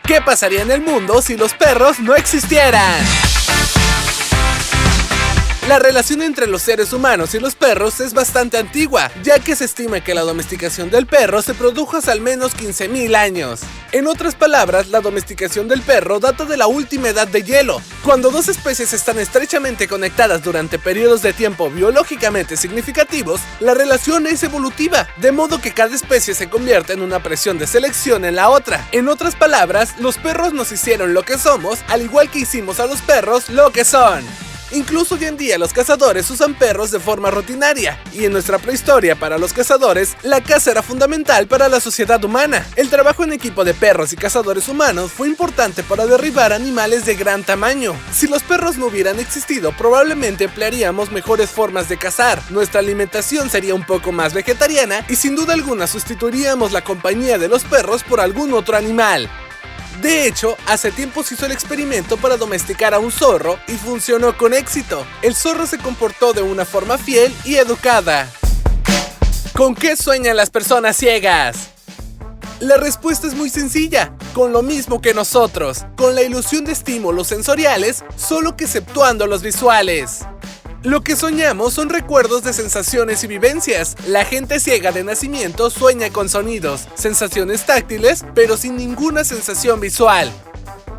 ¿Qué pasaría en el mundo si los perros no existieran? La relación entre los seres humanos y los perros es bastante antigua, ya que se estima que la domesticación del perro se produjo hace al menos 15.000 años. En otras palabras, la domesticación del perro data de la última edad de hielo. Cuando dos especies están estrechamente conectadas durante periodos de tiempo biológicamente significativos, la relación es evolutiva, de modo que cada especie se convierte en una presión de selección en la otra. En otras palabras, los perros nos hicieron lo que somos, al igual que hicimos a los perros lo que son. Incluso hoy en día los cazadores usan perros de forma rutinaria, y en nuestra prehistoria para los cazadores, la caza era fundamental para la sociedad humana. El trabajo en equipo de perros y cazadores humanos fue importante para derribar animales de gran tamaño. Si los perros no hubieran existido, probablemente emplearíamos mejores formas de cazar, nuestra alimentación sería un poco más vegetariana y sin duda alguna sustituiríamos la compañía de los perros por algún otro animal. De hecho, hace tiempo se hizo el experimento para domesticar a un zorro y funcionó con éxito. El zorro se comportó de una forma fiel y educada. ¿Con qué sueñan las personas ciegas? La respuesta es muy sencilla, con lo mismo que nosotros, con la ilusión de estímulos sensoriales, solo que exceptuando los visuales. Lo que soñamos son recuerdos de sensaciones y vivencias. La gente ciega de nacimiento sueña con sonidos, sensaciones táctiles, pero sin ninguna sensación visual.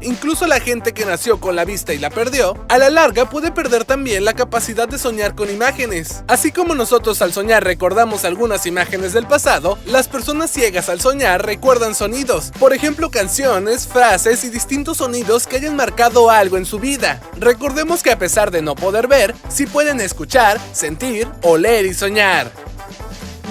Incluso la gente que nació con la vista y la perdió, a la larga puede perder también la capacidad de soñar con imágenes. Así como nosotros al soñar recordamos algunas imágenes del pasado, las personas ciegas al soñar recuerdan sonidos, por ejemplo canciones, frases y distintos sonidos que hayan marcado algo en su vida. Recordemos que a pesar de no poder ver, sí pueden escuchar, sentir, oler y soñar.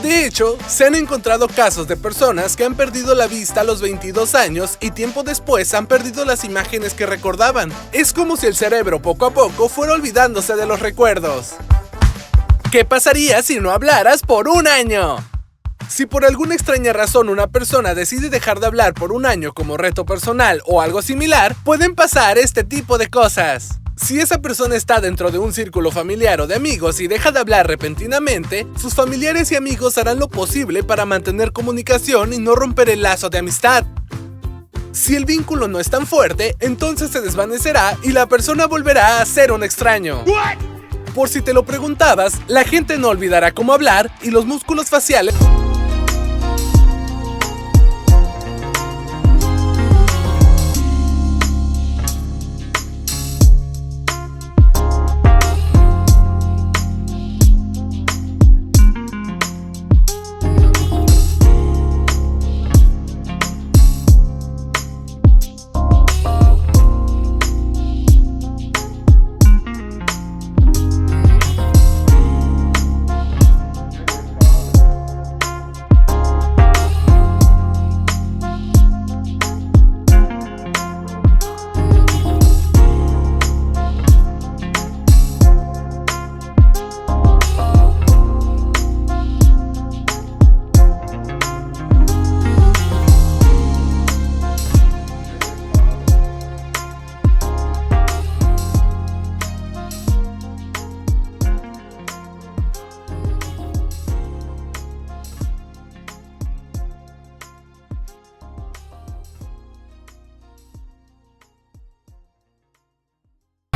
De hecho, se han encontrado casos de personas que han perdido la vista a los 22 años y tiempo después han perdido las imágenes que recordaban. Es como si el cerebro poco a poco fuera olvidándose de los recuerdos. ¿Qué pasaría si no hablaras por un año? Si por alguna extraña razón una persona decide dejar de hablar por un año como reto personal o algo similar, pueden pasar este tipo de cosas. Si esa persona está dentro de un círculo familiar o de amigos y deja de hablar repentinamente, sus familiares y amigos harán lo posible para mantener comunicación y no romper el lazo de amistad. Si el vínculo no es tan fuerte, entonces se desvanecerá y la persona volverá a ser un extraño. Por si te lo preguntabas, la gente no olvidará cómo hablar y los músculos faciales